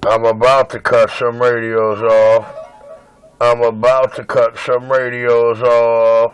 I'm about to cut some radios off. I'm about to cut some radios off.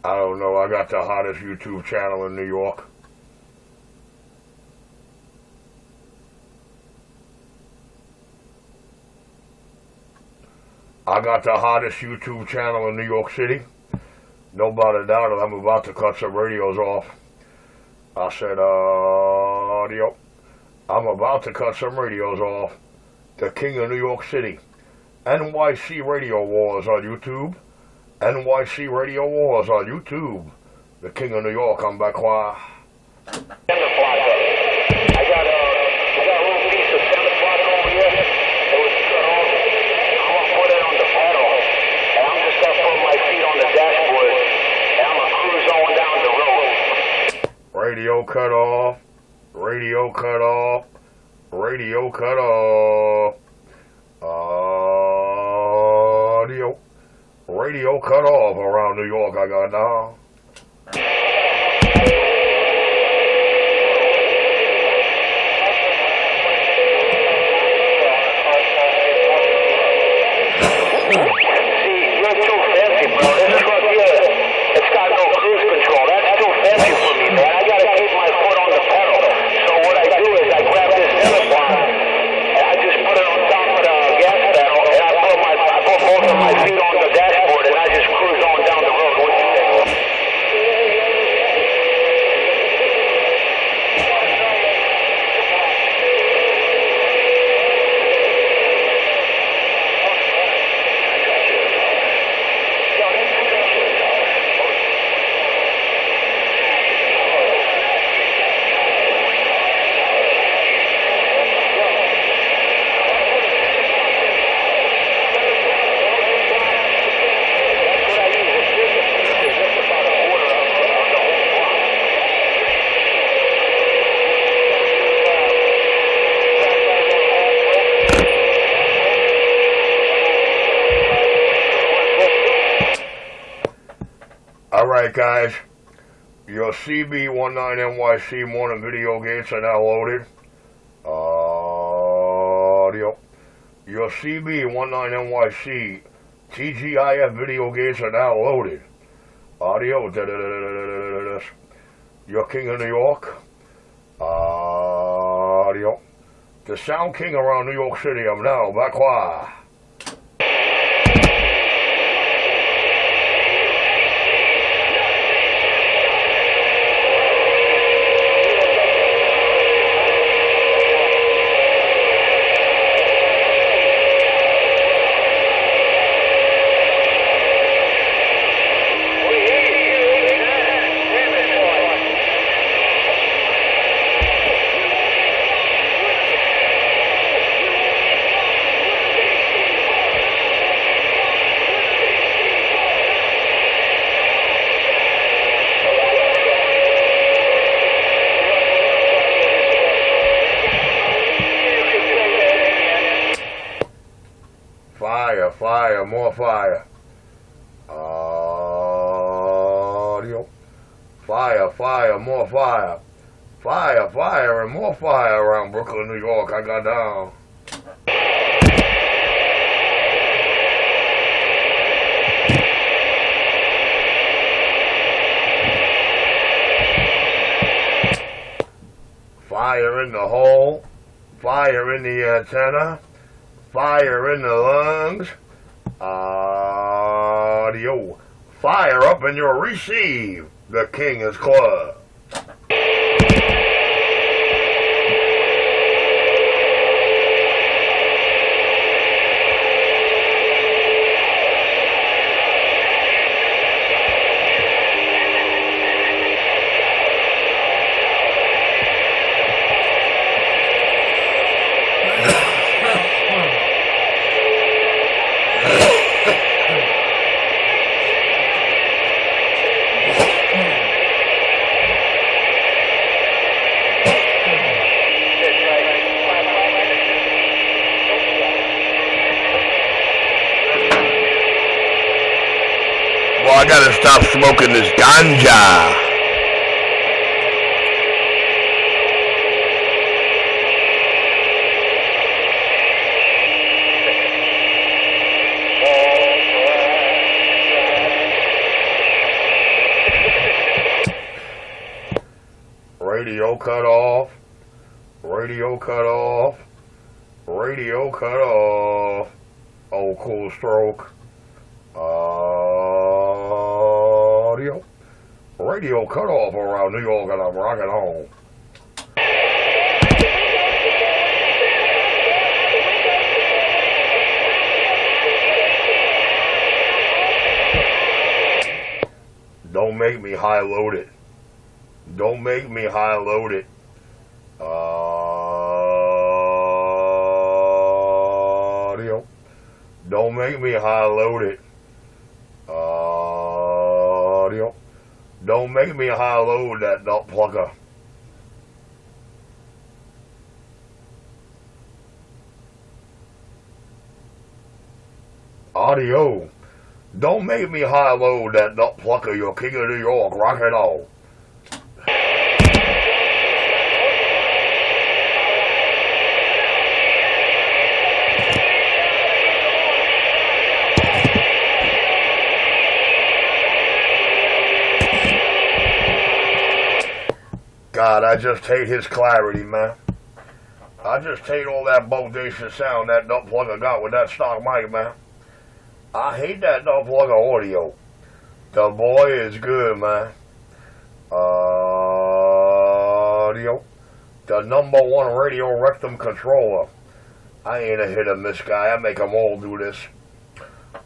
I don't know, I got the hottest YouTube channel in New York. I got the hottest YouTube channel in New York City. Nobody doubt it, I'm about to cut some radios off. I said, audio. I'm about to cut some radios off. The King of New York City. NYC Radio Wars on YouTube. NYC Radio Wars on YouTube. The King of New York, I'm back quiet. I got a little piece of center block over here. It was cut off. I'm gonna put it on the pedal, and I'm just gonna put my feet on the dashboard, and I'm gonna cruise on down the road. Radio cut off. Radio cut off. Radio cut off. Audio. Radio cut off around New York, I got now. My feet on the dashboard and I just cruise Alright guys, your CB19NYC morning video gates are now loaded. Audio. Your CB19NYC TGIF video gates are now loaded. Audio. Your King of New York. Audio. The Sound King around New York City, I'm now back. Fire, fire, more fire. Audio. Fire, fire, more fire. Fire, fire, and more fire around Brooklyn, New York. I got down. Fire in the hole. Fire in the antenna. Fire in the lungs. Audio. Fire up in your receive. The King is club. Well, I gotta stop smoking this ganja. Radio cut off. Radio cut off. Radio cut off. Oh, cool stroke. Audio. Radio cut off around New York, and I'm rocking on. Don't make me high loaded. Don't make me high loaded. Audio. Don't make me high loaded. Audio. Don't make me high load that nut plucker. Audio. Don't make me high load that nut plucker. Your King of New York. Rock it on. God, I just hate his clarity, man. I just hate all that bodacious sound that nut plugger got with that stock mic, man. I hate that nut plugger audio. The boy is good, man. Audio. The #1 radio rectum controller. I ain't a hit or miss guy. I make them all do this.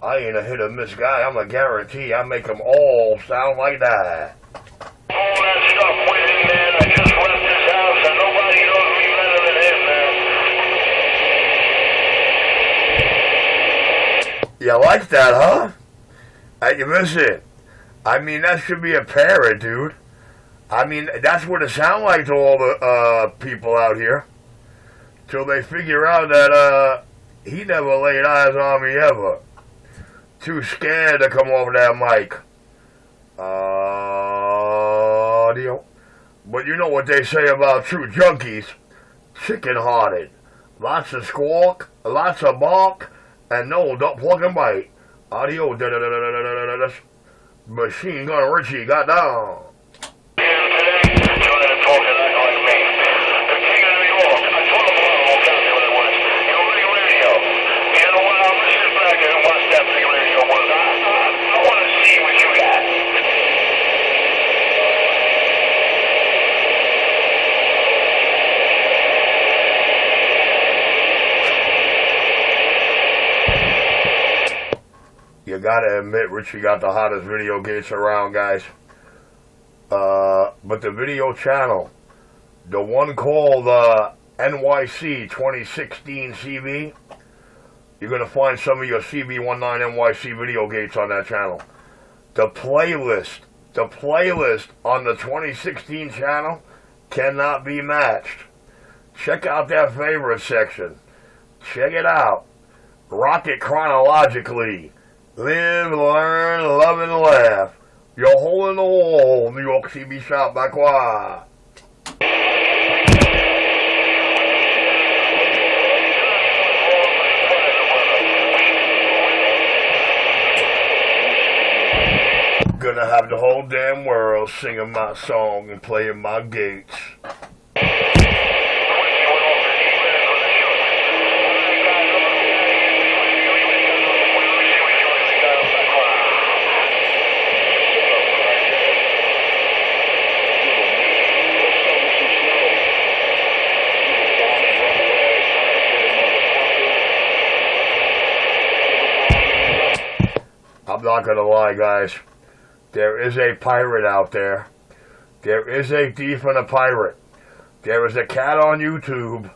I ain't a hit or miss guy. I'm a guarantee. I make them all sound like that. All that stuff went in there. I just left his house, and nobody knows me better than him, man. You like that, huh? You miss it. I mean, that should be apparent, dude. I mean, that's what it sounds like to all the people out here. Till they figure out that he never laid eyes on me ever. Too scared to come over that mic. Audio. But you know what they say about true junkies? Chicken-hearted. Lots of squawk, lots of bark, and no, don't plug and bite. Audio. Machine Gun Richie got down. You gotta admit, Richie got the hottest video gates around, guys. But the video channel, the one called NYC 2016 CB, you're gonna find some of your CB19 NYC video gates on that channel. The playlist on the 2016 channel cannot be matched. Check out that favorite section. Check it out. Rock it chronologically. Live, learn, love, and laugh. Your hole in the wall, New York CB shop by Qua. Gonna have the whole damn world singing my song and playing my gates. I'm not gonna lie, guys. There is a pirate out there. There is a thief and a pirate. There is a cat on YouTube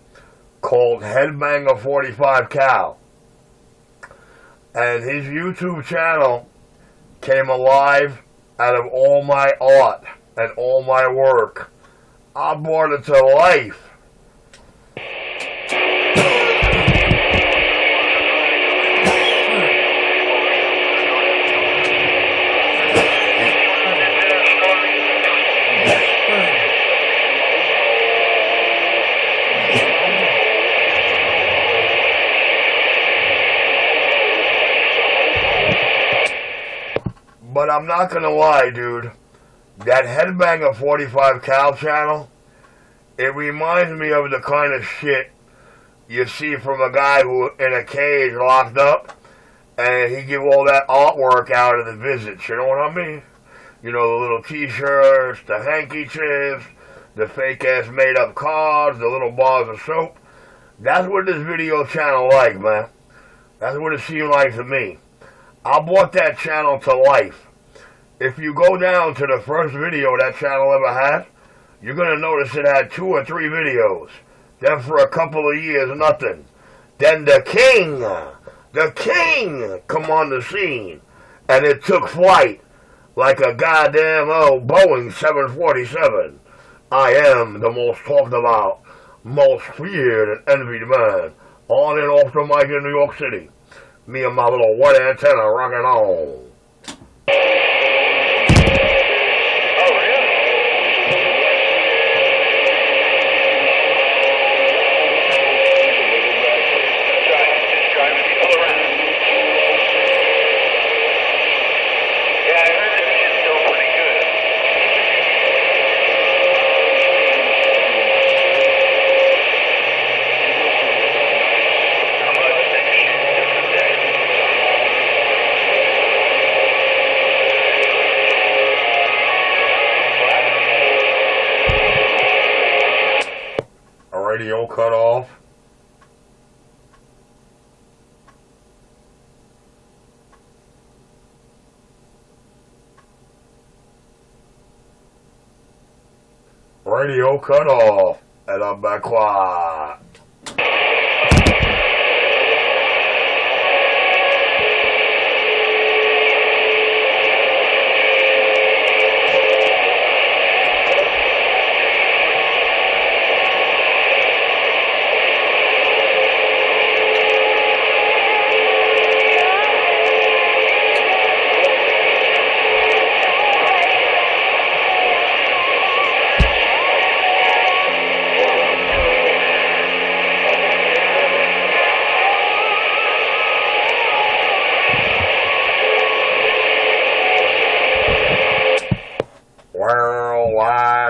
called Headbanger 45 Cal. And his YouTube channel came alive out of all my art and all my work. I brought it to life. But I'm not gonna lie, dude. That Headbanger 45 Cal channel, it reminds me of the kind of shit you see from a guy who in a cage locked up, and he give all that artwork out at the visits. You know what I mean? You know, the little T-shirts, the handkerchiefs, the fake-ass made-up cards, the little bars of soap. That's what this video channel like, man. That's what it seemed like to me. I brought that channel to life. If you go down to the first video that channel ever had, you're going to notice it had 2 or 3 videos. Then for a couple of years, nothing. Then the king come on the scene. And it took flight like a goddamn Boeing 747. I am the most talked about, most feared and envied man on and off the mic in New York City. Me and my little white antenna rocking on. Radio cut off. Radio cut off. And I'm back quiet.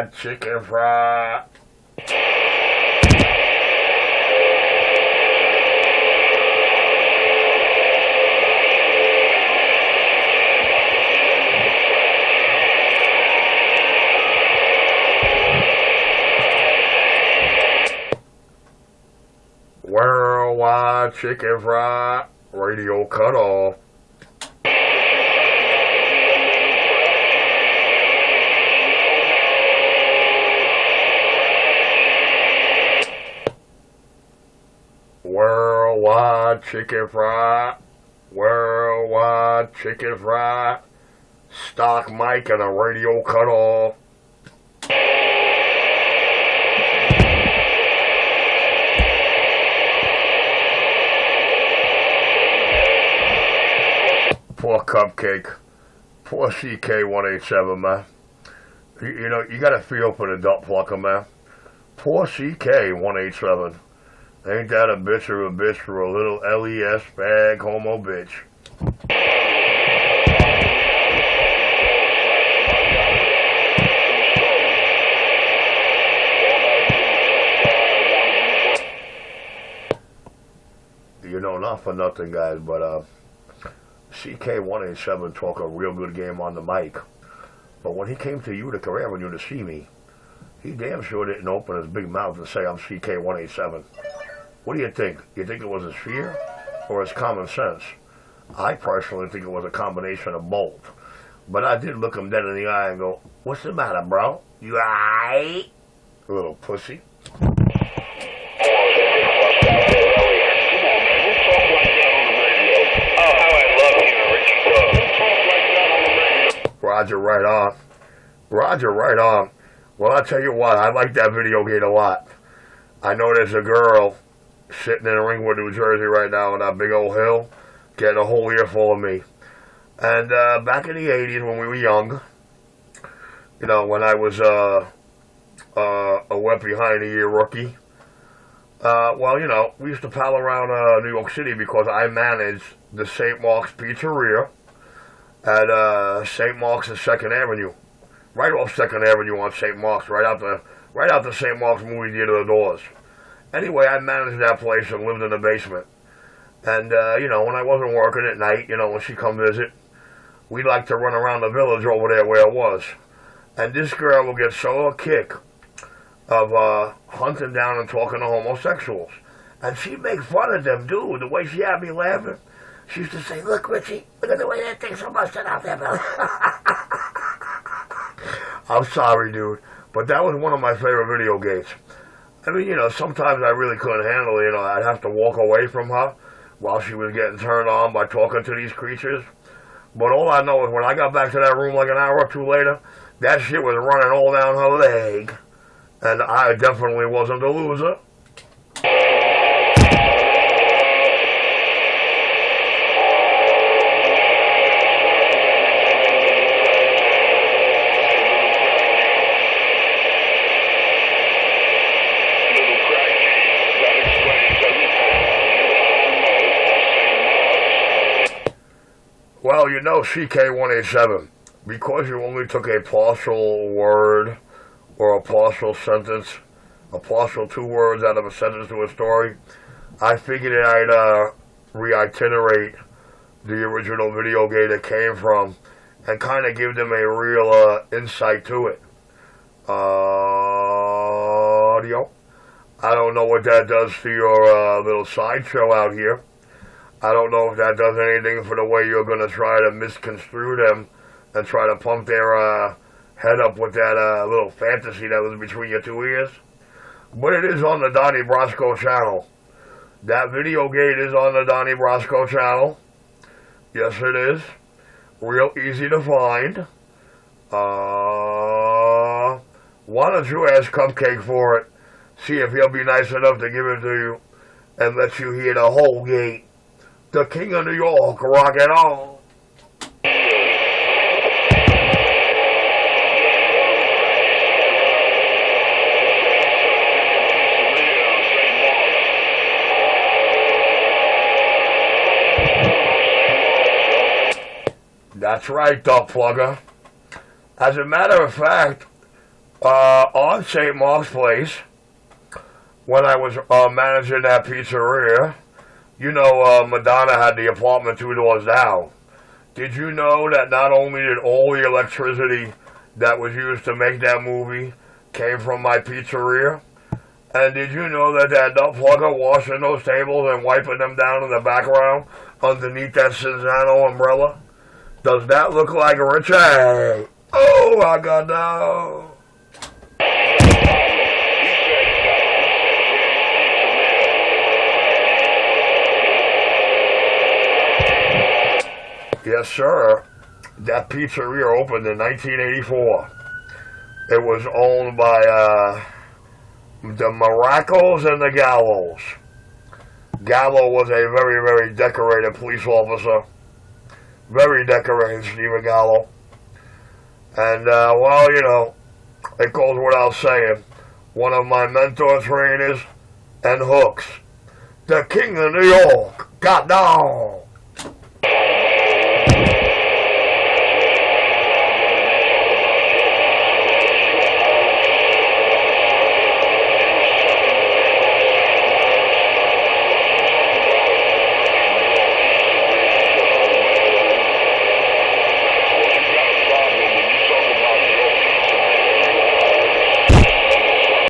Worldwide Chicken Fry. Worldwide Chicken Fry. Radio cut off. Worldwide Chicken Fry. Worldwide Chicken Fry. Stock mic and a radio cut off. Poor Cupcake. Poor CK187, man. You know, you gotta feel for the duck plucker, man. Poor CK187. Ain't that a bitch or a bitch for a little LES bag homo bitch? You know, not for nothing, guys, but CK187 talk a real good game on the mic. But when he came to Utica Avenue to see me, he damn sure didn't open his big mouth and say, I'm CK187. What do you think? You think it was his fear or his common sense? I personally think it was a combination of both. But I did look him dead in the eye and go, what's the matter, bro? You alright? Little pussy. Roger, right on. Roger, right on. Well, I'll tell you what, I like that video game a lot. I know there's a girl sitting in Ringwood, New Jersey right now on that big old hill, getting a whole earful of me. And back in the 80s when we were young, you know, when I was a wet behind the ear rookie, well, you know, we used to pal around New York City because I managed the St. Mark's Pizzeria at St. Mark's and 2nd Avenue. Right off 2nd Avenue on St. Mark's, right out the St. Mark's movie theater doors. Anyway, I managed that place and lived in the basement. And, you know, when I wasn't working at night, you know, when she'd come visit, we'd like to run around the village over there where it was. And this girl would get so a kick of hunting down and talking to homosexuals. And she'd make fun of them, dude, the way she had me laughing. She used to say, look, Richie, look at the way that thing's so busted out there, Bill. I'm sorry, dude, but that was one of my favorite video games. I mean, you know, sometimes I really couldn't handle it. You know, I'd have to walk away from her while she was getting turned on by talking to these creatures. But all I know is when I got back to that room like an hour or two later, that shit was running all down her leg. And I definitely wasn't a loser. Well, you know, CK187, because you only took a partial word or a partial sentence, a partial 2 words out of a sentence to a story, I figured I'd reiterate the original video game it came from and kind of give them a real insight to it. Audio. I don't know what that does to your little sideshow out here. I don't know if that does anything for the way you're going to try to misconstrue them and try to pump their head up with that little fantasy that was between your 2 ears. But it is on the Donnie Brasco channel. That video game is on the Donnie Brasco channel. Yes, it is. Real easy to find. Why don't you ask Cupcake for it? See if he'll be nice enough to give it to you and let you hear the whole gate. The King of New York, rock it on. That's right, Duck Plugger. As a matter of fact, On St. Mark's Place, when I was managing that pizzeria, you know, Madonna had the apartment 2 doors down. Did you know that not only did all the electricity that was used to make that movie came from my pizzeria? And did you know that that nut plugger washing those tables and wiping them down in the background underneath that Cinzano umbrella? Does that look like Richard? Oh, I got down. Yes, sir. That pizzeria opened in 1984. It was owned by the Miracles and the Gallows. Gallo was a very, very decorated police officer. Very decorated, Stephen Gallo. And, well, you know, it goes without saying, one of my mentor trainers and hooks, the King of New York, got down.